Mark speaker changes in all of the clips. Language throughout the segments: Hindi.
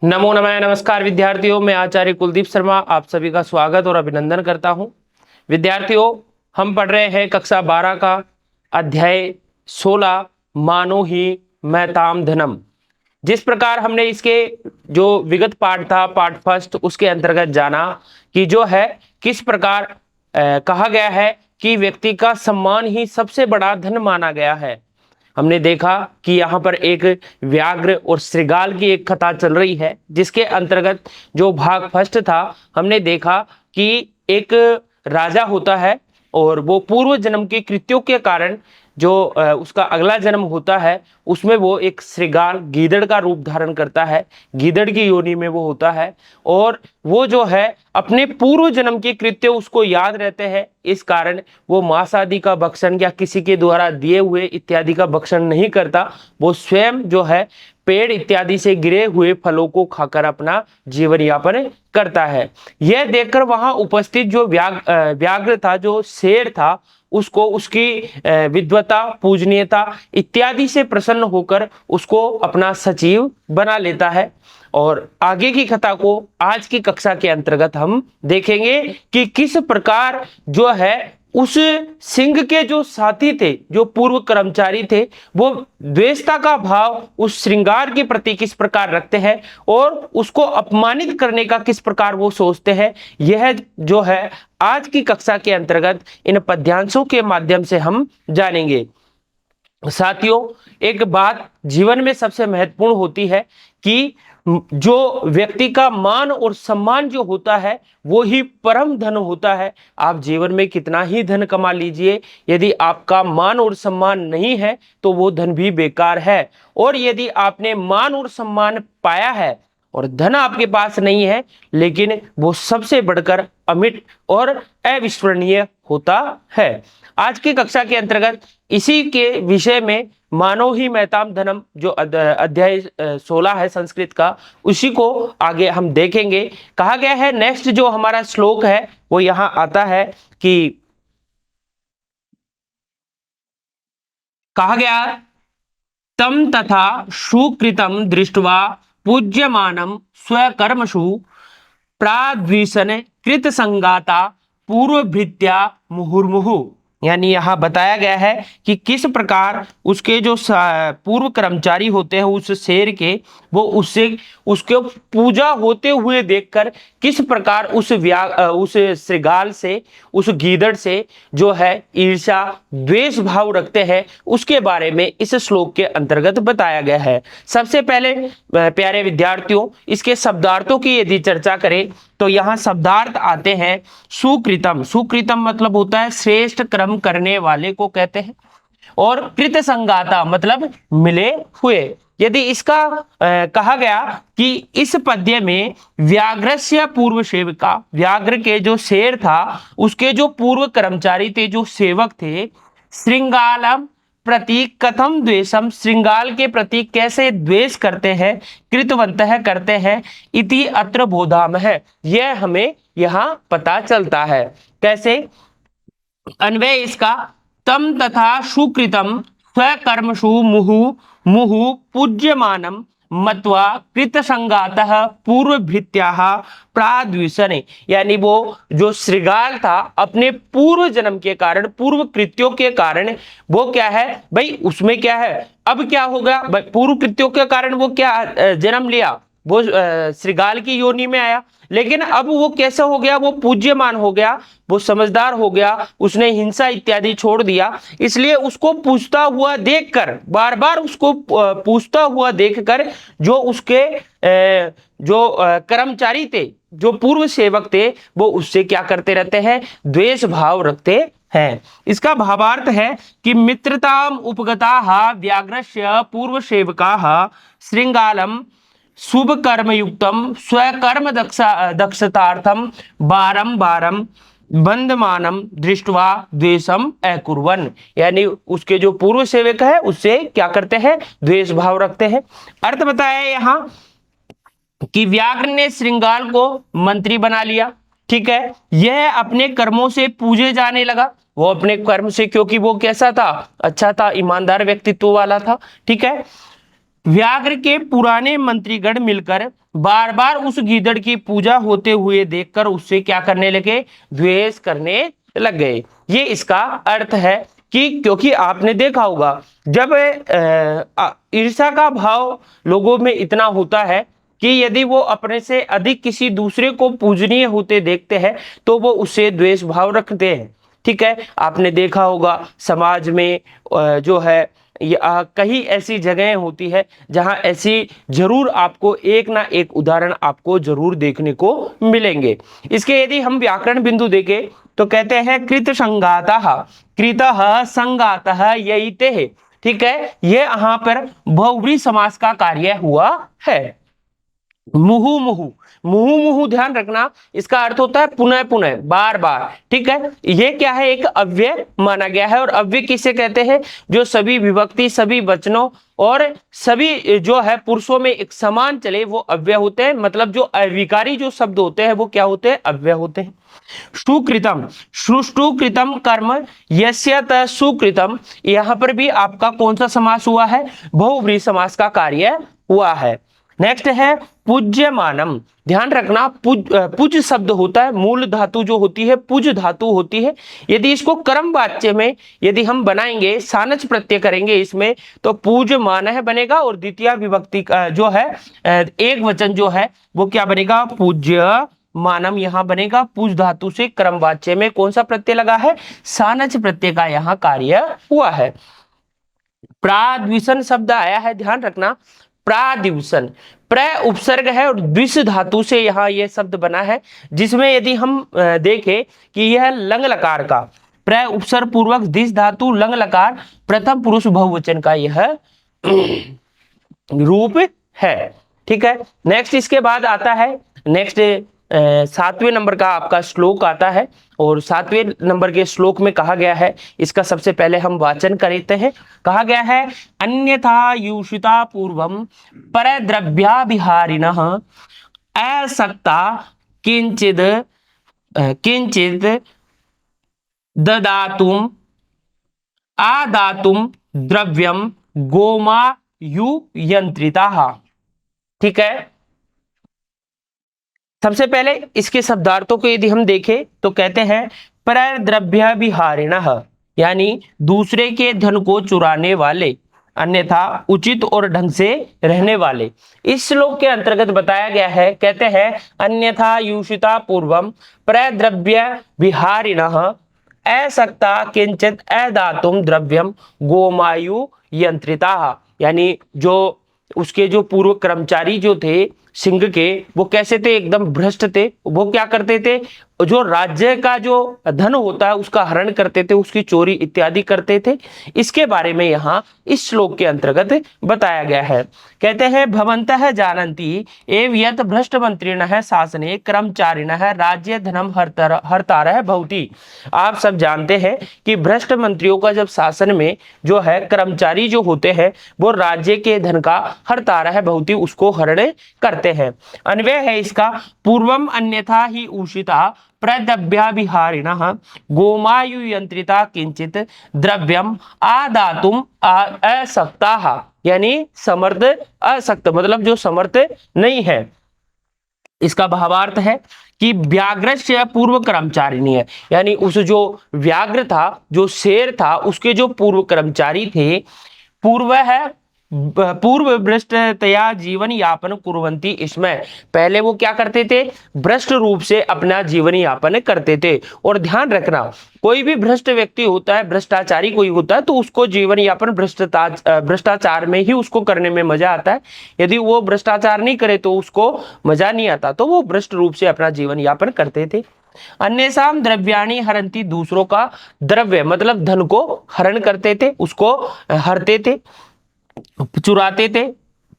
Speaker 1: नमो नमः। नमस्कार विद्यार्थियों, मैं आचार्य कुलदीप शर्मा आप सभी का स्वागत और अभिनंदन करता हूं। विद्यार्थियों, हम पढ़ रहे हैं कक्षा 12 का अध्याय 16 मानो ही महताम धनम। जिस प्रकार हमने इसके जो विगत पाठ था, पाठ फर्स्ट, उसके अंतर्गत जाना कि जो है किस प्रकार कहा गया है कि व्यक्ति का सम्मान ही सबसे बड़ा धन माना गया है। हमने देखा कि यहाँ पर एक व्याघ्र और श्रृगाल की एक कथा चल रही है, जिसके अंतर्गत जो भाग फर्स्ट था, हमने देखा कि एक राजा होता है और वो पूर्व जन्म के कृत्यों के कारण जो उसका अगला जन्म होता है उसमें वो एक श्रृगाल गीदड़ का रूप धारण करता है, गीदड़ की योनि में वो होता है और वो जो है अपने पूर्व जन्म के कृत्य उसको याद रहते हैं। इस कारण वो मांस आदि का भक्षण या किसी के द्वारा दिए हुए इत्यादि का भक्षण नहीं करता। वो स्वयं जो है पेड़ इत्यादि से गिरे हुए फलों को खाकर अपना जीवन यापन करता है। यह देखकर वहां उपस्थित जो व्याघ्र था, जो शेर था, उसको उसकी विद्वता, पूजनीयता इत्यादि से प्रसन्न होकर उसको अपना सचिव बना लेता है। और आगे की कथा को आज की कक्षा के अंतर्गत हम देखेंगे कि किस प्रकार जो है उस सिंह के जो साथी थे, जो पूर्व कर्मचारी थे, वो द्वेषता का भाव उस श्रृंगार के प्रति किस प्रकार रखते हैं और उसको अपमानित करने का किस प्रकार वो सोचते हैं। यह जो है आज की कक्षा के अंतर्गत इन पद्यांशों के माध्यम से हम जानेंगे। साथियों, एक बात जीवन में सबसे महत्वपूर्ण होती है कि जो व्यक्ति का मान और सम्मान जो होता है वो ही परम धन होता है। आप जीवन में कितना ही धन कमा लीजिए, यदि आपका मान और सम्मान नहीं है तो वो धन भी बेकार है। और यदि आपने मान और सम्मान पाया है और धन आपके पास नहीं है, लेकिन वो सबसे बढ़कर अमिट और अविस्मरणीय होता है। आज की कक्षा के अंतर्गत इसी के विषय में मानो ही महताम धनम जो अध्याय 16 है संस्कृत का, उसी को आगे हम देखेंगे। कहा गया है, नेक्स्ट जो हमारा श्लोक है वो यहां आता है कि कहा गया तम तथा सुकृतम दृष्ट्वा पूज्यमानम स्वकर्मसु प्राद्विषण कृत संगाता पूर्वभृत्या मुहुर्मुहु। यानी यहां बताया गया है कि किस प्रकार उसके जो पूर्व कर्मचारी होते हैं उस शेर के, वो उससे उसके पूजा होते हुए देखकर किस प्रकार उस श्रृगाल से, उस गीदड़ से जो है ईर्ष्या द्वेष भाव रखते हैं, उसके बारे में इस श्लोक के अंतर्गत बताया गया है। सबसे पहले प्यारे विद्यार्थियों, इसके शब्दार्थों की यदि चर्चा करें तो यहाँ शब्दार्थ आते हैं सुकृतम। सुकृतम मतलब होता है श्रेष्ठ कर्म करने वाले को कहते हैं, और कृत संगाता मतलब मिले हुए। यदि इसका कहा गया कि इस पद्य में व्याघ्रस्य पूर्व सेवका, व्याघ्र के जो शेर था उसके जो पूर्व कर्मचारी थे, जो सेवक थे, श्रृंगालम प्रति कथम द्वेषम, श्रृंगाल के प्रति कैसे द्वेष करते हैं, कृतवंतः करते हैं, इति अत्र बोधाम है, यह हमें यहां पता चलता है। कैसे अन्वय इसका, तम तथा सुकृतम स्वकर्मसु मुहु मुहु पूज्यमानम मत्वा कृतसंगातः पूर्वभृत्याः प्राद्विषणे। यानी वो जो श्रृगाल था अपने पूर्व जन्म के कारण, पूर्व कृत्यों के कारण, वो क्या है भाई, उसमें क्या है, अब क्या होगा, पूर्व कृत्यों के कारण वो क्या जन्म लिया, वो श्रृगाल की योनि में आया, लेकिन अब वो कैसा हो गया, वो पूज्यमान हो गया, वो समझदार हो गया, उसने हिंसा इत्यादि छोड़ दिया। इसलिए उसको पूछता हुआ देखकर, बार बार उसको पूछता हुआ देखकर जो उसके जो कर्मचारी थे, जो पूर्व सेवक थे, वो उससे क्या करते रहते हैं, द्वेष भाव रखते हैं। इसका भावार्थ है कि मित्रताम उपगता व्याघ्रस्य पूर्व सेवका श्रृंगालम शुभ कर्म युक्तम स्वकर्म दक्षतार्थम बारम बारम बंधमानम दृष्टवा द्वेषम अकुर्वन। यानी उसके जो पूर्व सेवक है उससे क्या करते हैं, द्वेष भाव रखते हैं। अर्थ बताया यहाँ कि व्याघ्र ने श्रृंगाल को मंत्री बना लिया, ठीक है, यह अपने कर्मों से पूजे जाने लगा, वो अपने कर्म से, क्योंकि वो कैसा था, अच्छा था, ईमानदार व्यक्तित्व वाला था, ठीक है। व्याघ्र के पुराने मंत्रीगण मिलकर बार बार उस गीदड़ की पूजा होते हुए देखकर उससे क्या करने लगे, द्वेष करने लग गए। ये इसका अर्थ है कि क्योंकि आपने देखा होगा जब ईर्ष्या का भाव लोगों में इतना होता है कि यदि वो अपने से अधिक किसी दूसरे को पूजनीय होते देखते हैं तो वो उससे द्वेष भाव रखते हैं। ठीक है, आपने देखा होगा समाज में जो है कई ऐसी जगहें होती है जहां ऐसी जरूर आपको एक ना एक उदाहरण आपको जरूर देखने को मिलेंगे। इसके यदि हम व्याकरण बिंदु देखें तो कहते हैं कृत संगातः, कृतः संगातः ययिते। ठीक है, ये यहाँ पर बहुव्रीहि समास का कार्य हुआ है। मुहु मुहु, मुहु मुहु ध्यान रखना, इसका अर्थ होता है पुनः पुनः, बार बार। ठीक है, ये क्या है, एक अव्यय माना गया है। और अव्यय किसे कहते हैं, जो सभी विभक्ति, सभी वचनों और सभी जो है पुरुषों में एक समान चले वो अव्यय होते हैं। मतलब जो अविकारी जो शब्द होते हैं वो क्या होते हैं, अव्यय होते हैं। सुकृतम, सुकृतम कर्म यस्य त सुकृतम, यहां पर भी आपका कौन सा समास हुआ है, बहुव्रीहि समास का कार्य हुआ है। नेक्स्ट है पूज्यमानम, ध्यान रखना पुज शब्द होता है, मूल धातु जो होती है पुज धातु होती है। यदि इसको कर्म वाच्य में यदि हम बनाएंगे, सानच प्रत्यय करेंगे इसमें, तो पूज्यमानः बनेगा और द्वितीय विभक्ति का जो है एक वचन जो है वो क्या बनेगा, पूज्य मानम यहां बनेगा। पूज धातु से कर्म वाच्य में कौन सा प्रत्यय लगा है, सानच प्रत्यय का यहां कार्य हुआ है। प्राद्विसन शब्द आया है, ध्यान रखना, प्रादिवसन, प्र उपसर्ग है और द्विष धातु से यहाँ यह शब्द बना है, जिसमें यदि हम देखें कि यह लंग लकार का प्र उपसर्ग पूर्वक द्विष धातु लंग लकार प्रथम पुरुष बहुवचन का यह रूप है। ठीक है, नेक्स्ट इसके बाद आता है नेक्स्ट 7वें नंबर का आपका श्लोक आता है। और 7वें नंबर के श्लोक में कहा गया है, इसका सबसे पहले हम वाचन करते हैं। कहा गया है अन्यथा यूषिता पूर्वम परद्रव्याभिहारिणः असक्ता किंचिद किंचिद ददातुम आदातुम द्रव्यम गोमायुयंत्रिताः। ठीक है, सबसे पहले इसके शब्दार्थों को यदि हम देखें तो कहते हैं परद्रव्याभिहारिणः, यानी दूसरे के धन को चुराने वाले, अन्यथा उचित और ढंग से रहने वाले। इस श्लोक के अंतर्गत बताया गया है, कहते हैं अन्यथा यूषिता पूर्वम परद्रव्याभिहारिणः असक्ता किंचित अदातुम द्रव्यम गोमायु यंत्रिताः, यानी जो उसके जो पूर्व कर्मचारी जो थे सिंह के, वो कैसे थे, एकदम भ्रष्ट थे। वो क्या करते थे, जो राज्य का जो धन होता है उसका हरण करते थे, उसकी चोरी इत्यादि करते थे। इसके बारे में यहाँ इस श्लोक के अंतर्गत बताया गया है। कहते हैं भवन्तः जानन्ति एव यत् भ्रष्ट मंत्रिणः शासने कर्मचारिणः राज्य धनम हर्तारः भवति। आप सब जानते हैं कि भ्रष्ट मंत्रियों का जब शासन में जो है कर्मचारी जो होते हैं वो राज्य के धन का हर्तारः भवति, उसको हरण करते हैं। अन्वय है इसका पूर्वम अन्यथा ही उषिता प्रद्रव्याभिहारिणः गोमायु यंत्रिता किंचित द्रव्यम आदातुम असक्ताः, यानी समर्थ असक्त मतलब जो समर्थ नहीं है। इसका भावार्थ है कि व्याघ्र से पूर्व कर्मचारिणी है, यानी उस जो व्याघ्र था, जो शेर था, उसके जो पूर्व कर्मचारी थे, पूर्व है पूर्व भ्रष्टतया जीवन यापन कुर्वन्ति, इसमें पहले वो क्या करते थे, भ्रष्ट रूप से अपना जीवन यापन करते थे। और ध्यान रखना, कोई भी भ्रष्ट व्यक्ति होता है, भ्रष्टाचारी कोई होता है, तो उसको जीवन यापन भ्रष्टाचार में ही उसको करने में मजा आता है। यदि वो भ्रष्टाचार नहीं करे तो उसको मजा नहीं आता, तो वो भ्रष्ट रूप से अपना जीवन यापन करते थे। अन्यसाम द्रव्याणि हरन्ति, दूसरों का द्रव्य मतलब धन को हरण करते थे, उसको हरते थे, चुराते थे।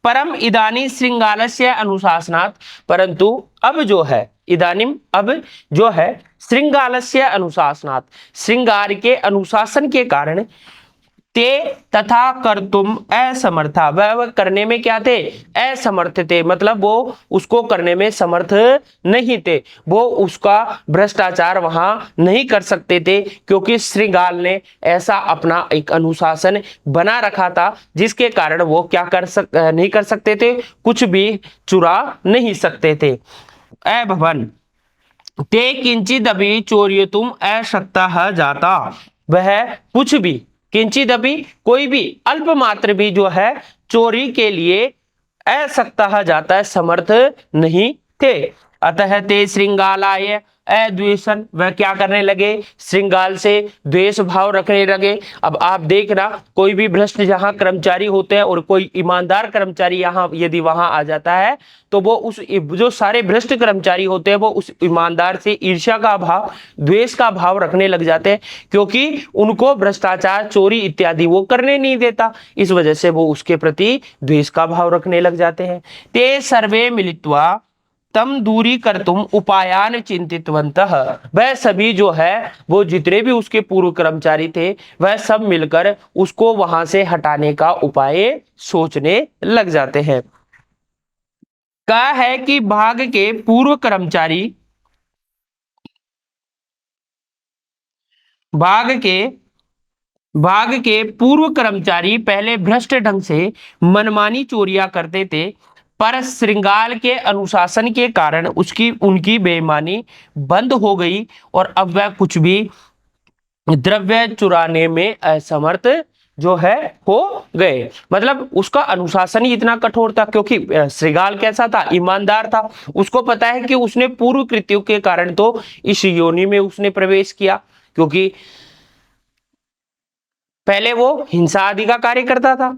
Speaker 1: परम इदानी श्रृंगालस्य अनुशासनात्, परंतु अब जो है इदानीम अब जो है श्रृंगालस्य अनुशासनात्, श्रृंगार के अनुशासन के कारण ते तथा कर्तुम असमर्था, वह करने में क्या थे, असमर्थ थे, मतलब वो उसको करने में समर्थ नहीं थे, वो उसका भ्रष्टाचार वहां नहीं कर सकते थे, क्योंकि श्रृंगाल ने ऐसा अपना एक अनुशासन बना रखा था जिसके कारण वो क्या नहीं कर सकते थे, कुछ भी चुरा नहीं सकते थे। ए भवन ते किंचित अभी चोर्यतुम अशक्ता जाता, वह कुछ भी, किंचित अभी कोई भी अल्प मात्र भी जो है चोरी के लिए असक्ता जाता है, समर्थ नहीं थे। अतः ते श्रृंगालाय अद्वेषण, वह क्या करने लगे, श्रृंगाल से द्वेष भाव रखने लगे। अब आप देखना, कोई भी भ्रष्ट जहां कर्मचारी होते हैं और कोई ईमानदार कर्मचारी यहां यदि वहां आ जाता है, तो वो उस जो सारे भ्रष्ट कर्मचारी होते हैं वो उस ईमानदार से ईर्ष्या का भाव, द्वेष का भाव रखने लग जाते हैं, क्योंकि उनको भ्रष्टाचार, चोरी इत्यादि वो करने नहीं देता, इस वजह से वो उसके प्रति द्वेष का भाव रखने लग जाते हैं। ते सर्वे मिलित्वा तम दूरी कर तुम उपायान चिंतितवंतः, वह सभी जो है, वो जितने भी उसके पूर्व कर्मचारी थे, वह सब मिलकर उसको वहां से हटाने का उपाय सोचने लग जाते हैं। कहा है कि भाग के भाग के पूर्व कर्मचारी पहले भ्रष्ट ढंग से मनमानी चोरियां करते थे, पर श्रृंगाल के अनुशासन के कारण उसकी उनकी बेईमानी बंद हो गई और अब वह कुछ भी द्रव्य चुराने में असमर्थ जो है हो गए। मतलब उसका अनुशासन ही इतना कठोर था, क्योंकि श्रृंगाल कैसा था, ईमानदार था, उसको पता है कि उसने पूर्व कृत्यों के कारण तो इस योनि में उसने प्रवेश किया, क्योंकि पहले वो हिंसा आदि का कार्य करता था।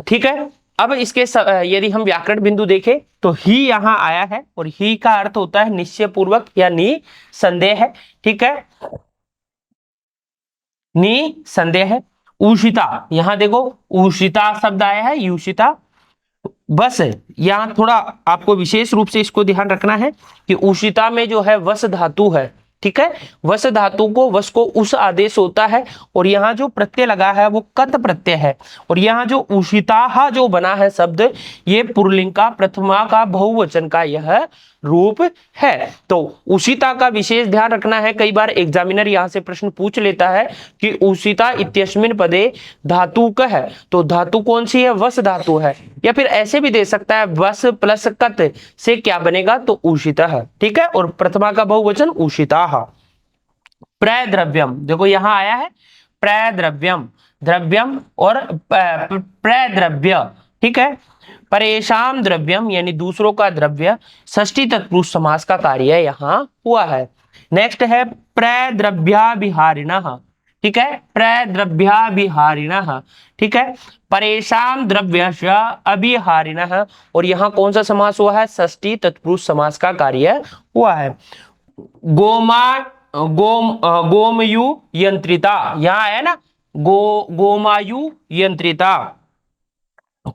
Speaker 1: ठीक है, अब इसके यदि हम व्याकरण बिंदु देखें तो ही यहां आया है, और ही का अर्थ होता है निश्चय पूर्वक या निसंदेह है। ठीक है, निसंदेह है। उषिता, यहां देखो उषिता शब्द आया है, यूषिता। बस यहां थोड़ा आपको विशेष रूप से इसको ध्यान रखना है कि उषिता में जो है वस धातु है। ठीक है, वस धातु को, वस को उस आदेश होता है, और यहाँ जो प्रत्यय लगा है वो कत प्रत्यय है, और यहाँ जो उषिता जो बना है शब्द, ये पुल्लिंग का प्रथमा का बहुवचन का यह रूप है। तो उषिता का विशेष ध्यान रखना है, कई बार एग्जामिनर यहाँ से प्रश्न पूछ लेता है कि उषिता इत्यस्मिन पदे धातु क है, तो धातु कौन सी है, वस धातु है, या फिर ऐसे भी दे सकता है वस प्लस कत से क्या बनेगा, तो उषिता है। ठीक है, और प्रथमा का बहुवचन उषिता। प्रद्रव्यम, देखो यहां आया है प्रद्रव्यम, द्रव्यम और प्रद्रव्य। ठीक है, परेशान द्रव्यम यानी दूसरों का द्रव्य, षष्ठी तत्पुरुष समास का कार्य यहां हुआ है। नेक्स्ट है प्रद्रव्याभिहारिणः। ठीक है, प्रद्रव्याभिहारिणः। ठीक है, परेशान द्रव्य अभिहारिणः, और यहां कौन सा समास हुआ है, षष्ठी तत्पुरुष समास का कार्य हुआ है। गोमा गोमयु यंत्रिता, यहां है ना, गोमायु यंत्रिता,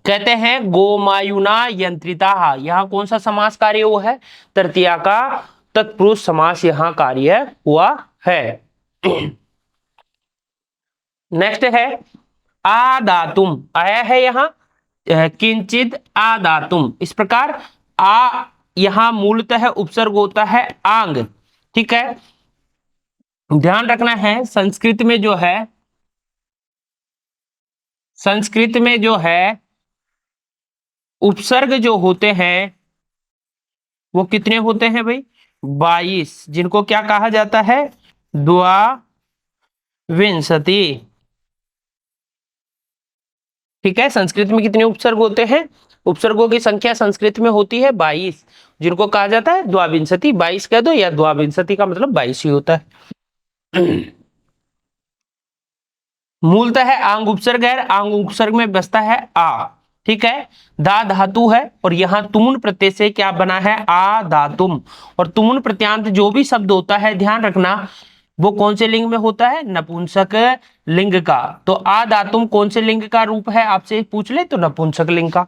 Speaker 1: कहते हैं गोमायुना यंत्रिता, यहां कौन सा समास कार्य हुआ है, तृतीया का तत्पुरुष समास यहां कार्य हुआ है। नेक्स्ट है आदातुम, आया है यहां किंचित आदातुम, इस प्रकार आ यहां मूलतः उपसर्ग होता है आंग। ठीक है, ध्यान रखना है, संस्कृत में जो है उपसर्ग जो होते हैं वो कितने होते हैं भाई, 22, जिनको क्या कहा जाता है, द्वाविंशति। ठीक है, संस्कृत में कितने उपसर्ग होते हैं, उपसर्गों की संख्या संस्कृत में होती है 22, जिनको कहा जाता है द्वाविंशति। 22 कह दो या द्वाविंशति का मतलब 22 ही होता है। मूलतः है आंग उपसर्ग है, आंग उपसर्ग में बसता है आ। ठीक है, दा धातु है, और यहां तुमुन प्रत्यय से क्या बना है, आ धातुम, और तुमुन प्रत्यांत जो भी शब्द होता है, ध्यान रखना वो कौन से लिंग में होता है, नपुंसक लिंग का। तो आ धातुम कौन से लिंग का रूप है, आपसे पूछ ले तो नपुंसक लिंग का।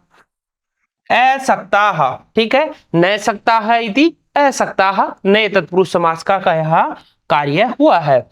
Speaker 1: असक्ताः, ठीक है, न सक्ताः इति असक्ताः, नए तत्पुरुष समास का यह कार्य हुआ है।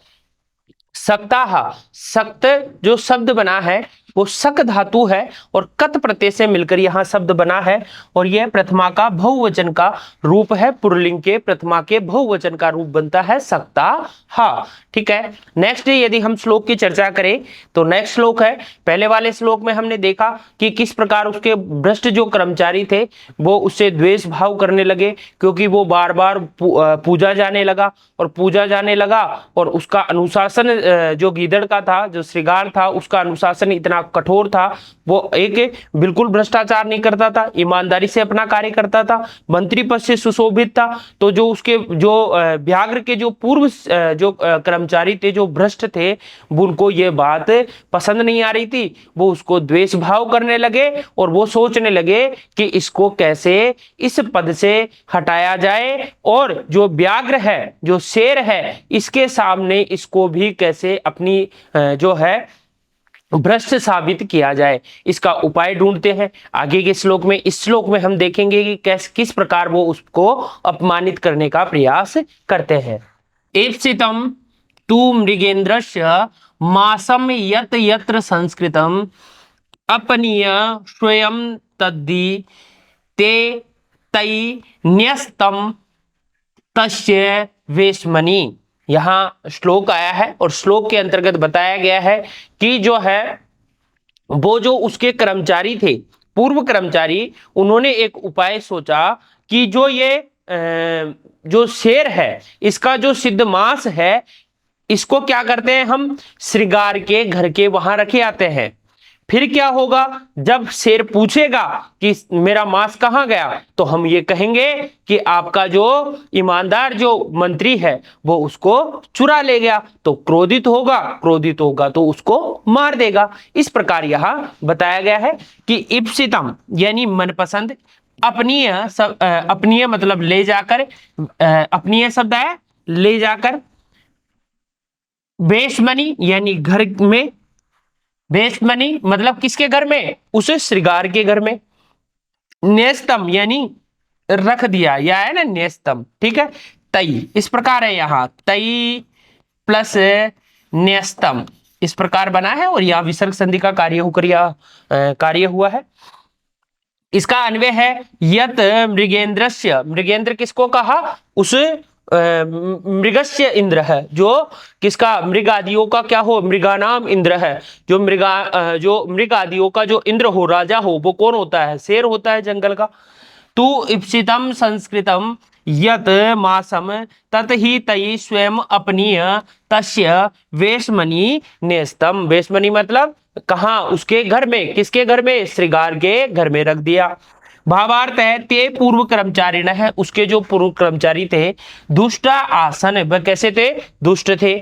Speaker 1: सक्ताहा, सक्त जो शब्द बना है वो सक धातु है और कत प्रत्यय से मिलकर यहां शब्द बना है और यह प्रथमा का बहुवचन का रूप है। पुल्लिंग के प्रथमा के बहुवचन का रूप बनता है सक्ताहा। ठीक है, नेक्स्ट यदि हम श्लोक की चर्चा करें तो नेक्स्ट श्लोक है, पहले वाले श्लोक में हमने देखा कि किस प्रकार उसके भ्रष्ट जो कर्मचारी थे वो उससे द्वेष भाव करने लगे क्योंकि वो बार बार पूजा जाने लगा और पूजा जाने लगा और उसका अनुशासन जो गीदड़ का था, जो श्रृंगार था, उसका अनुशासन इतना कठोर था, वो एक बिल्कुल भ्रष्टाचार नहीं करता था, ईमानदारी से अपना कार्य करता था, मंत्री पद से सुशोभित था। तो जो उसके जो व्याघ्र के जो पूर्व जो कर्मचारी थे, जो भ्रष्ट थे, उनको ये बात पसंद नहीं आ रही थी, वो उसको द्वेष भाव करने लगे और वो सोचने लगे कि इसको कैसे इस पद से हटाया जाए और जो व्याघ्र है, जो शेर है, इसके सामने इसको भी कैसे अपनी जो है भ्रष्ट साबित किया जाए, इसका उपाय ढूंढते हैं। आगे के श्लोक में, इस श्लोक में हम देखेंगे कि किस प्रकार वो उसको अपमानित करने का प्रयास करते हैं। ईप्सितम तु मृगेन्द्रस्य मासम यत यत्र संस्कृतम अपनीय स्वयं तद्धि ते तई न्यस्तम तस्य वेश्मनि। यहाँ श्लोक आया है और श्लोक के अंतर्गत बताया गया है कि जो है वो जो उसके कर्मचारी थे, पूर्व कर्मचारी, उन्होंने एक उपाय सोचा कि जो ये जो शेर है, इसका जो सिद्ध मांस है, इसको क्या करते हैं, हम श्रृंगार के घर के वहां रखे आते हैं। फिर क्या होगा, जब शेर पूछेगा कि मेरा मांस कहां गया, तो हम ये कहेंगे कि आपका जो ईमानदार जो मंत्री है वो उसको चुरा ले गया। तो क्रोधित होगा तो उसको मार देगा। इस प्रकार यहां बताया गया है कि इप्सितम यानी मनपसंद, अपनीय अपनीय मतलब ले जाकर, अपनीय शब्द है ले जाकर, वेश्मनि यानी घर में, वेश्मनि मतलब किसके घर में, उस श्रृंगार के घर में, न्यस्तम यानी रख दिया, या है ना न्यस्तम। ठीक है, तई इस प्रकार है, यहां तई प्लस न्यस्तम इस प्रकार बना है और यहां विसर्ग संधि का कार्य होकर कार्य हुआ है। इसका अन्वय है यत मृगेंद्रस्य, मृगेंद्र किसको कहा, उस मृगस्य इंद्र है, जो किसका, मृग आदियों का क्या हो, मृगानाम इंद्र है, जो मृग आदियों का जो इंद्र हो, राजा हो, वो कौन होता है, शेर होता है जंगल का। तू इप्सितम संस्कृतम यत मासम तत ही तई स्वयं अपनीय तस्य वेश्मनि न्यस्तम। वेश्मनि मतलब कहा, उसके घर में, किसके घर में, श्रृंगार के घर में रख दिया। भावार्थ है ते पूर्व कर्मचारी न है, उसके जो पूर्व कर्मचारी थे, दुष्ट आसन, वह कैसे थे, दुष्ट थे।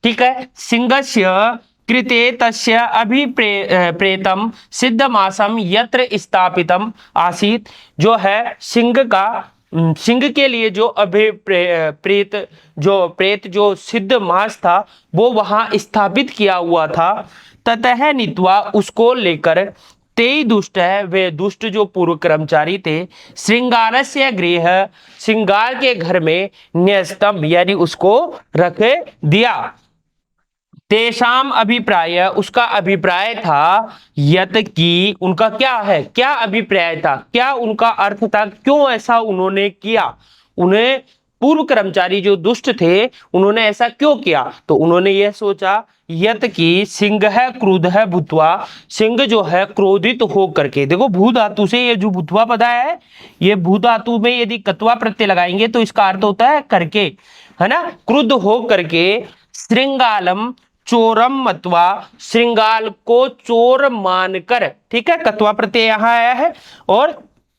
Speaker 1: ठीक है, सिंहस्य कृते तस्य अभिप्रेतम सिद्ध मासम यत्र स्थापितम आसीत, जो है सिंह का, सिंह के लिए जो अभिप्रेत जो प्रेत जो सिद्ध मास था वो वहां स्थापित किया हुआ था। ततः नीत्वा उसको लेकर, ते दुष्ट है, वे दुष्ट जो पूर्व कर्मचारी थे, श्रृंगारस्य गृह, श्रृंगार के घर में, न्यस्तम यानी उसको रख दिया। तेषाम अभिप्राय, उसका अभिप्राय था, यत की उनका क्या है, क्या अभिप्राय था, क्या उनका अर्थ था, क्यों ऐसा उन्होंने किया, उन्हें पूर्व कर्मचारी जो दुष्ट थे उन्होंने ऐसा क्यों किया, तो उन्होंने यह सोचा, यत की सिंह है क्रुद्ध है भूत्वा, सिंह जो है क्रोधित हो करके, देखो भू धातु से ये जो भूत्वा पद है, ये भू धातु में यदि कत्वा प्रत्यय लगाएंगे तो इसका अर्थ होता है करके, है ना, क्रुद्ध हो करके, श्रृंगालम चोरम मतवा, श्रृंगाल को चोर मानकर, ठीक है, कत्वा प्रत्यय यहां आया है, और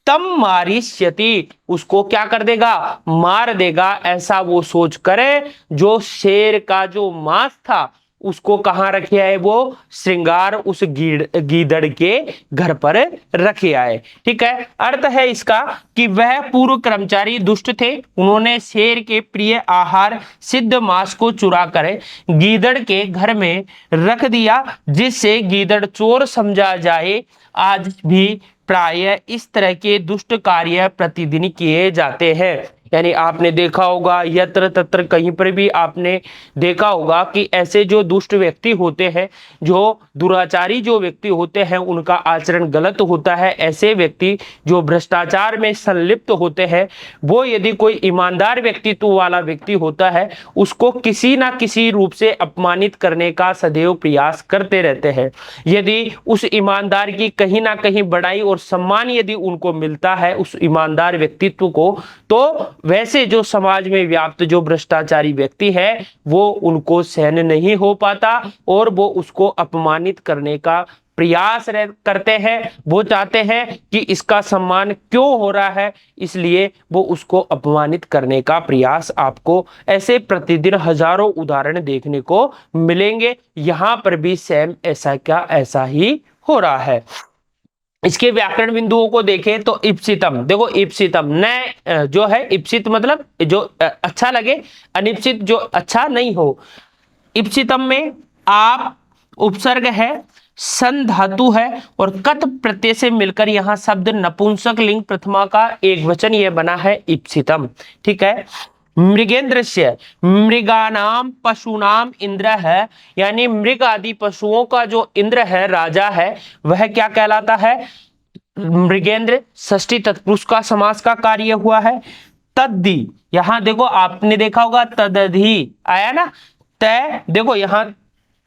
Speaker 1: तम मारिष्यति, उसको क्या कर देगा, मार देगा, ऐसा वो सोच करे, जो शेर का जो मांस था उसको कहां रखे आए, वो श्रृंगार उस गीदड़ के घर पर रखे आए। ठीक है, अर्थ है इसका कि वह पूर्व कर्मचारी दुष्ट थे, उन्होंने शेर के प्रिय आहार सिद्ध मांस को चुरा कर गीदड़ के घर में रख दिया, जिससे गीदड़ चोर समझा जाए। आज भी प्राय इस तरह के दुष्ट कार्य प्रतिदिन किए जाते हैं। यानी आपने देखा होगा यत्र तत्र कहीं पर भी आपने देखा होगा कि ऐसे जो दुष्ट व्यक्ति होते हैं, जो दुराचारी जो व्यक्ति होते हैं, उनका आचरण गलत होता है। ऐसे व्यक्ति जो भ्रष्टाचार में संलिप्त होते हैं, वो यदि कोई ईमानदार व्यक्तित्व वाला व्यक्ति होता है, उसको किसी ना किसी रूप से अपमानित करने का सदैव प्रयास करते रहते हैं। यदि उस ईमानदार की कहीं ना कहीं बड़ाई और सम्मान यदि उनको मिलता है उस ईमानदार व्यक्तित्व को, तो वैसे जो समाज में व्याप्त जो भ्रष्टाचारी व्यक्ति है वो उनको सहन नहीं हो पाता और वो उसको अपमानित करने का प्रयास करते हैं। वो चाहते हैं कि इसका सम्मान क्यों हो रहा है, इसलिए वो उसको अपमानित करने का प्रयास, आपको ऐसे प्रतिदिन हजारों उदाहरण देखने को मिलेंगे। यहां पर भी सेम ऐसा ही हो रहा है। इसके व्याकरण बिंदुओं को देखें तो इप्सितम, देखो इप्सितम न जो है, इप्सित मतलब जो अच्छा लगे, अनिप्सित जो अच्छा नहीं हो। इप्सितम में आप उपसर्ग है, सन धातु है और कत प्रत्यय से मिलकर यहां शब्द नपुंसक लिंग प्रथमा का एक वचन यह बना है इप्सितम। ठीक है। मृगेंद्रस्य, मृगानाम पशुनाम इंद्र है, यानी मृग आदि पशुओं का जो इंद्र है, राजा है, वह क्या कहलाता है? मृगेंद्र। षष्ठी तत्पुरुष का समास का कार्य हुआ है। तद्दी, यहां देखो आपने देखा होगा तदधि आया ना, तय, देखो यहां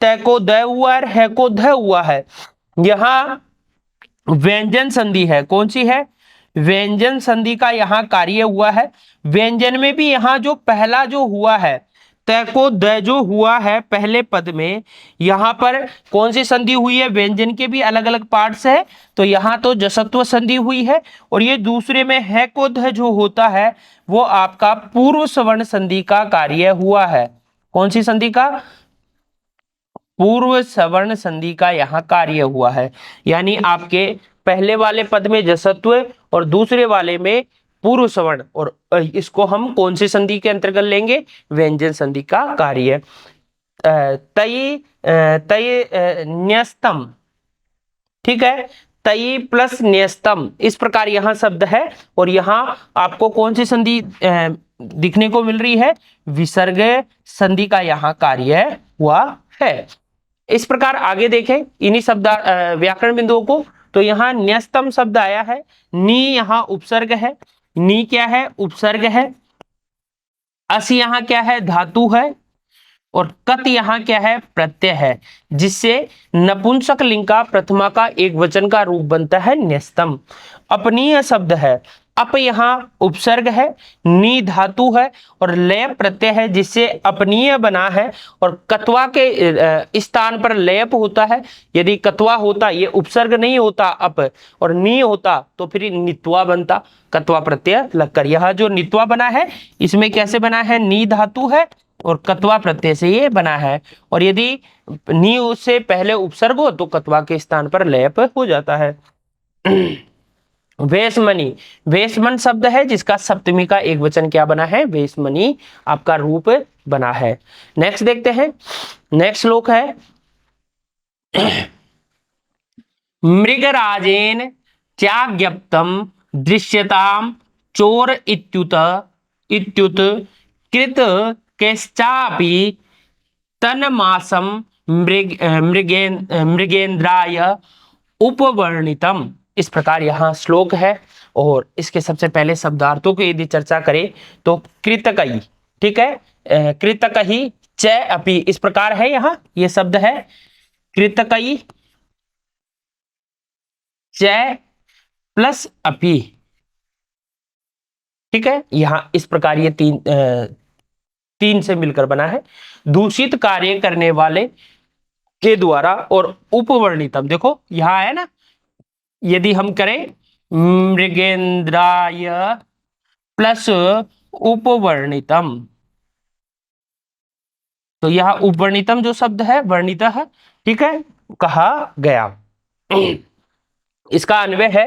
Speaker 1: तय को द हुआ है, है को ध हुआ है। यहां व्यंजन संधि है, कौन सी है? व्यंजन संधि का यहां कार्य हुआ है। व्यंजन में भी यहां जो पहला जो हुआ है, तय को द जो हुआ है पहले पद में, यहां पर कौन सी संधि हुई है? व्यंजन के भी अलग अलग पार्ट्स है, तो यहां तो जसत्व संधि हुई है। और ये दूसरे में है को ध जो होता है वो आपका पूर्व सवर्ण संधि का कार्य हुआ है। कौन सी संधि का? पूर्व सवर्ण संधि का यहां कार्य हुआ है। यानी आपके पहले वाले पद में जसत्व और दूसरे वाले में पूर्व सवर्ण, और इसको हम कौन सी संधि के अंतर्गत लेंगे? व्यंजन संधि का कार्य। तय तय न्यस्तम, ठीक है, तई प्लस न्यस्तम, इस प्रकार यहां शब्द है। और यहां आपको कौन सी संधि दिखने को मिल रही है? विसर्ग संधि का यहां कार्य हुआ है। इस प्रकार आगे देखें इन्हीं शब्द व्याकरण बिंदुओं को, तो यहाँ न्यस्तम शब्द आया है। नी यहाँ उपसर्ग है, नी क्या है? उपसर्ग है। अस यहाँ क्या है? धातु है। और कत यहाँ क्या है? प्रत्यय है, जिससे नपुंसक लिंग का प्रथमा का एक वचन का रूप बनता है न्यस्तम। अपनीय शब्द है, अप यहाँ उपसर्ग है, नी धातु है और लय प्रत्यय है, जिससे अपनीय बना है। और कत्वा के स्थान पर लयप होता है। यदि कत्वा होता, ये उपसर्ग नहीं होता अप, और नी होता तो फिर नित्वा बनता, कत्वा प्रत्यय लगकर। यहाँ जो नित्वा बना है इसमें कैसे बना है? नी धातु है और कत्वा प्रत्यय से ये बना है। और यदि नी से पहले उपसर्ग हो तो कत्वा के स्थान पर लयप हो जाता है। वेशमणि, वेशमन शब्द है जिसका सप्तमी का एक वचन क्या बना है? वेशमणि आपका रूप बना है। नेक्स्ट देखते हैं, नेक्स्ट श्लोक है मृगराजेन त्याज्ञप्तम दृश्यताम चोर इत्युत कृत केश्चापि तन्मासम मृगेन्द्राय उपवर्णितम। इस प्रकार यहाँ श्लोक है। और इसके सबसे पहले शब्दार्थों की यदि चर्चा करें तो कृतकई, ठीक है, कृतकई च अपि, इस प्रकार है। यहाँ ये शब्द है कृतकई च प्लस अपि, ठीक है। यहां इस प्रकार ये तीन से मिलकर बना है। दूषित कार्य करने वाले के द्वारा, और उपवर्णितम, देखो यहां है ना, यदि हम करें मृगेन्द्राय प्लस उपवर्णितम, तो यह उपवर्णितम जो शब्द है वर्णित है, ठीक है, कहा गया। इसका अन्वय है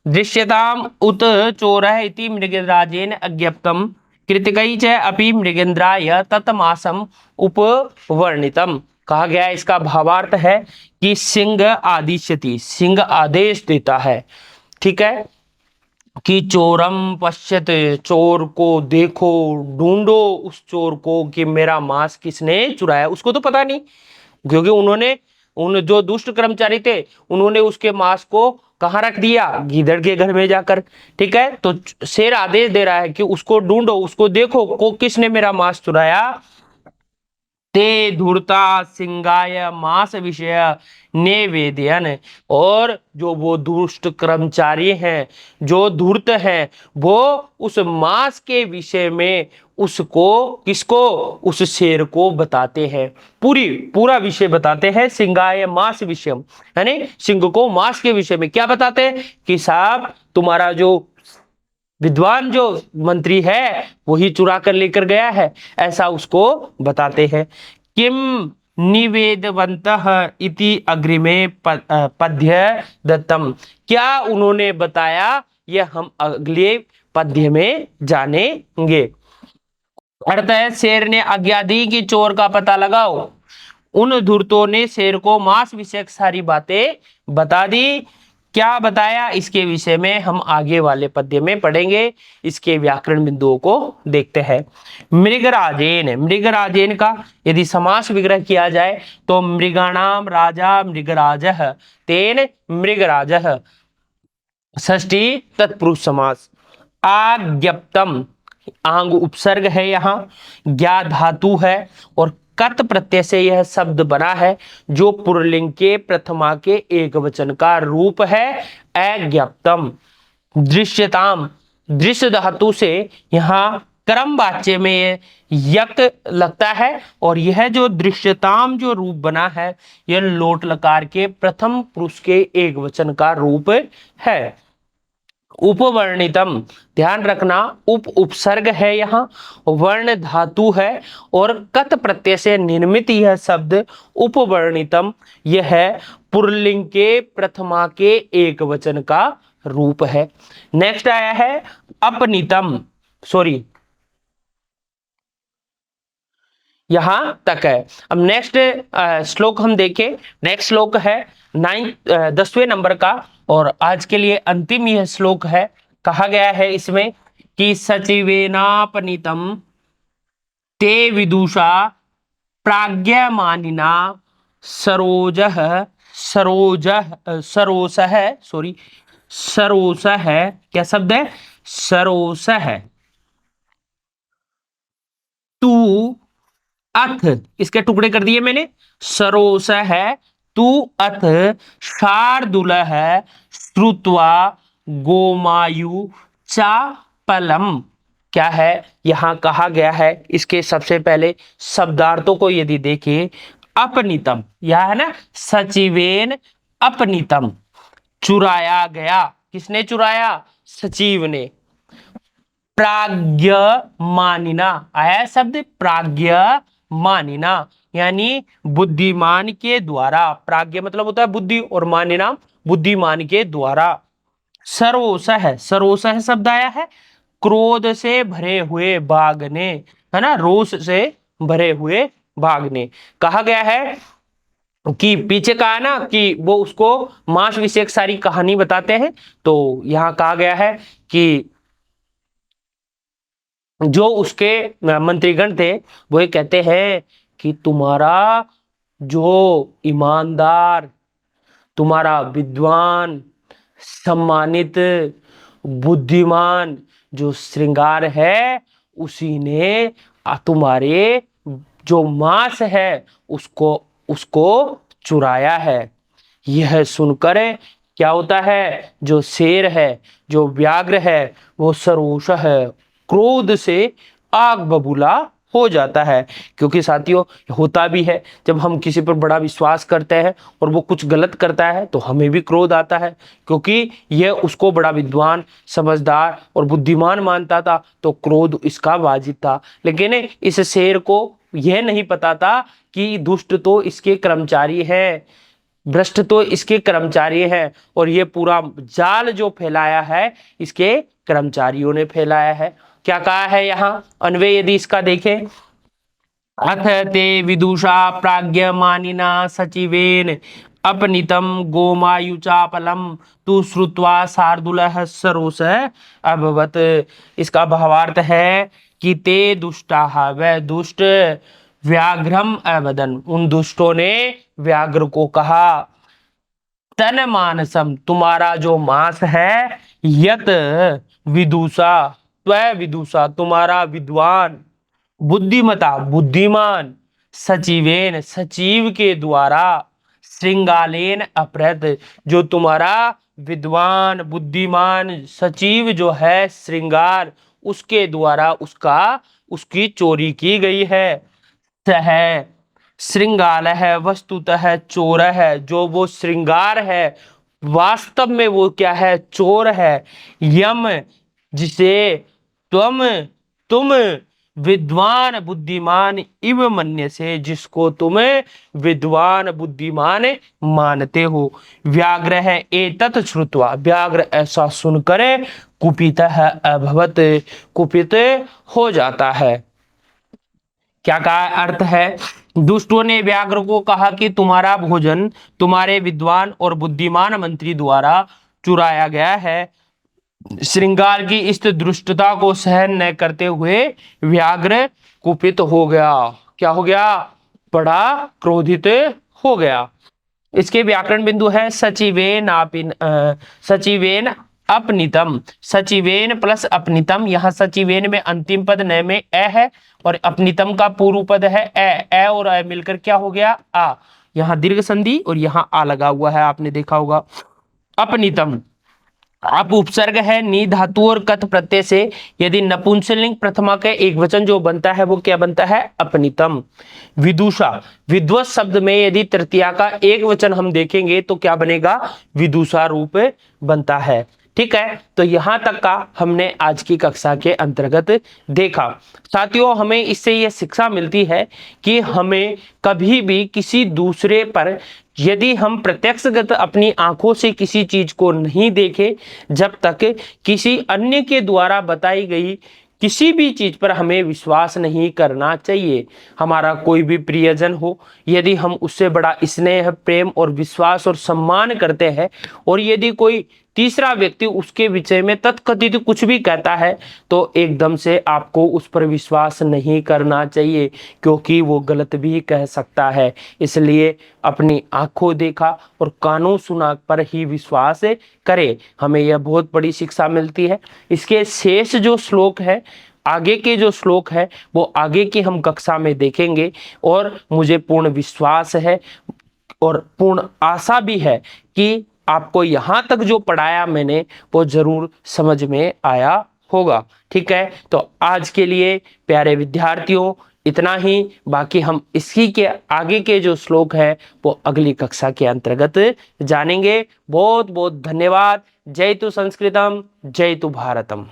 Speaker 1: दृश्यताम उत चोरः इति मृगराजेन अज्ञप्तम कृतिकै च अपि मृगेन्द्राय ततमासम उपवर्णितम। कहा गया इसका भावार्थ है कि सिंह आदिश्यति, सिंह आदेश देता है, ठीक है। कि चोरम पश्यत, चोर को देखो, ढूंढो उस चोर को कि मेरा मांस किसने चुराया। उसको तो पता नहीं, क्योंकि उन्होंने, उन जो दुष्ट कर्मचारी थे, उन्होंने उसके मांस को कहाँ रख दिया, गीदड़ के घर में जाकर। ठीक है, तो शेर आदेश दे रहा है कि उसको ढूंढो, उसको देखो को किसने मेरा मांस चुराया। ते धूर्ता सिंगाय मास विषय निवेदयन, और जो वो दुष्ट कर्मचारी हैं, जो धूर्त हैं, वो उस मास के विषय में उसको, किसको, उस शेर को बताते हैं, पूरा विषय बताते हैं। सिंगाय मास विषयम, यानी सिंह को मास के विषय में क्या बताते हैं कि साहब तुम्हारा जो विद्वान जो मंत्री है वही चुरा कर लेकर गया है, ऐसा उसको बताते हैं। किम निवेदवंतः इति अग्रिमे पद्य दत्तम, क्या उन्होंने बताया, यह हम अगले पद्य में जानेंगे। अर्थ है, शेर ने आज्ञा दी कि चोर का पता लगाओ। उन धूर्तों ने शेर को मांस विषयक सारी बातें बता दी। क्या बताया, इसके विषय में हम आगे वाले पद्य में पढ़ेंगे। इसके व्याकरण बिंदुओं को देखते हैं। मृगराजेन, मृगराजेन का यदि समास विग्रह किया जाए तो मृगाणाम राजा मृगराजः, तेन मृगराजः, षष्ठी तत्पुरुष समास। आज्ञप्तम, आंग उपसर्ग है, यहाँ ज्ञा धातु है, और कत प्रत्यय से यह शब्द बना है, जो पुरलिंग के प्रथमा के एक वचन का रूप है। अज्ञप्तम। दृश्यताम, दृश्य धातु से यहाँ क्रम वाच्य में यक लगता है, और यह जो दृश्यताम जो रूप बना है, यह लोट लकार के प्रथम पुरुष के एक वचन का रूप है। उपवर्णितम, ध्यान रखना, उप उपसर्ग है, यहाँ वर्ण धातु है, और कत प्रत्यय से निर्मित यह शब्द उपवर्णितम, यह पुल्लिंग के प्रथमा के एक वचन का रूप है। नेक्स्ट आया है अपनीतम, सॉरी यहां तक है। अब नेक्स्ट श्लोक हम देखें। नेक्स्ट श्लोक है 10वें नंबर का, और आज के लिए अंतिम यह श्लोक है। कहा गया है इसमें कि सचिवेनापनीतम ते विदुषा प्राज्ञमानिना सरोजः, सरोजः सरोसः, सॉरी सरोसः, क्या शब्द है, सरोसः तू अथ, इसके टुकड़े कर दिए मैंने, सरोस है तू अथ शार्दुल है श्रुत्वा गोमायु चापलम। क्या है यहां कहा गया है, इसके सबसे पहले शब्दार्थों को यदि देखें, अपनीतम, यह है ना, सचिवेन अपनीतम, चुराया गया, किसने चुराया, सचिव ने। प्राज्ञ मानिना, आया शब्द प्राज्ञ मानिना, यानी बुद्धिमान के द्वारा। प्राज्ञ मतलब होता है बुद्धि, और मानिना बुद्धिमान के द्वारा। सरोसह, सरोसह शब्द आया है क्रोध से भरे हुए बाघ ने, है ना, रोष से भरे हुए बाघ ने। कहा गया है कि पीछे कहा है ना कि वो उसको मांस विषयक सारी कहानी बताते हैं, तो यहां कहा गया है कि जो उसके मंत्रीगण थे वो ये कहते हैं कि तुम्हारा जो ईमानदार, तुम्हारा विद्वान, सम्मानित, बुद्धिमान जो श्रृंगार है, उसी ने तुम्हारे जो मांस है उसको उसको चुराया है। यह सुनकर क्या होता है, जो शेर है, जो व्याघ्र है, वो सरोष है, क्रोध से आग बबूला हो जाता है। क्योंकि साथियों होता भी है, जब हम किसी पर बड़ा विश्वास करते हैं और वो कुछ गलत करता है तो हमें भी क्रोध आता है, क्योंकि यह उसको बड़ा विद्वान, समझदार और बुद्धिमान मानता था, तो क्रोध इसका वाजिब था। लेकिन इस शेर को यह नहीं पता था कि दुष्ट तो इसके कर्मचारी हैं, भ्रष्ट तो इसके कर्मचारी हैं, और ये पूरा जाल जो फैलाया है इसके कर्मचारियों ने फैलाया है। क्या कहा है यहाँ अन्वय यदि इसका देखें, अथ ते विदुषा प्राज्ञमानिना सचिवेन अपनीतम गोमायुचापलम तु श्रुत्वा शार्दूलः सरोषः अभवत्। इसका भावार्थ है कि ते दुष्टाः, वह दुष्ट व्याघ्रम अवदन, उन दुष्टों ने व्याघ्र को कहा, तन मानसम, तुम्हारा जो मांस है, यत विदुषा, त्व विदुषा, तुम्हारा विद्वान, बुद्धिमता बुद्धिमान, सचिवेन सचिव के द्वारा, श्रृंगालेन अपहृत, जो तुम्हारा विद्वान बुद्धिमान सचिव जो है श्रृंगार, उसके द्वारा उसकी चोरी की गई है। सह श्रृंगाल है वस्तुतः चोर है, जो वो श्रृंगार है वास्तव में वो क्या है, चोर है। यम, जिसे तुम विद्वान बुद्धिमान इव मन्य से, जिसको तुम विद्वान बुद्धिमान मानते हो। व्याघ्र है एतत् श्रुत्वा, व्याघ्र ऐसा सुनकर कुपित है अभवत, कुपित हो जाता है। क्या का अर्थ है, दुष्टों ने व्याघ्र को कहा कि तुम्हारा भोजन तुम्हारे विद्वान और बुद्धिमान मंत्री द्वारा चुराया गया है। श्रृंगार की इस दुष्टता को सहन न करते हुए व्याघ्र कुपित हो गया। क्या हो गया, बड़ा क्रोधित हो गया। इसके व्याकरण बिंदु है सचिवेन अपनितम, सचिवेन प्लस अपनितम, यहाँ सचिवेन में अंतिम पद न में ए है और अपनितम का पूर्व पद है ए और ए मिलकर क्या हो गया, आ। यहाँ दीर्घ संधि और यहाँ आ लगा हुआ है, आपने देखा होगा। अपनितम आप उपसर्ग है नी धातु और कथ प्रत्यय से, यदि नपुंसकलिंग प्रथमा का एक वचन जो बनता है वो क्या बनता है, अपनितम। विदुषा, विद्वत शब्द में यदि तृतीया का एक वचन हम देखेंगे तो क्या बनेगा, विदुषा रूप बनता है। ठीक है, तो यहां तक का हमने आज की कक्षा के अंतर्गत देखा। साथियों, हमें इससे यह शिक्षा मिलती है कि हमें कभी भी किसी दूसरे पर, यदि हम प्रत्यक्षगत अपनी आंखों से किसी चीज को नहीं देखें, जब तक किसी अन्य के द्वारा बताई गई किसी भी चीज पर हमें विश्वास नहीं करना चाहिए। हमारा कोई भी प्रियजन हो, यदि हम उससे बड़ा स्नेह प्रेम और विश्वास और सम्मान करते हैं और यदि कोई तीसरा व्यक्ति उसके विषय में तथकथित कुछ भी कहता है तो एकदम से आपको उस पर विश्वास नहीं करना चाहिए, क्योंकि वो गलत भी कह सकता है। इसलिए अपनी आंखों देखा और कानों सुना पर ही विश्वास करें। हमें यह बहुत बड़ी शिक्षा मिलती है। इसके शेष जो श्लोक है, आगे के जो श्लोक है, वो आगे की हम कक्षा में देखेंगे और मुझे पूर्ण विश्वास है और पूर्ण आशा भी है कि आपको यहाँ तक जो पढ़ाया मैंने वो जरूर समझ में आया होगा। ठीक है, तो आज के लिए प्यारे विद्यार्थियों इतना ही। बाकी हम इसी के आगे के जो श्लोक है वो अगली कक्षा के अंतर्गत जानेंगे। बहुत बहुत धन्यवाद। जय तु संस्कृतम, जय तु भारतम।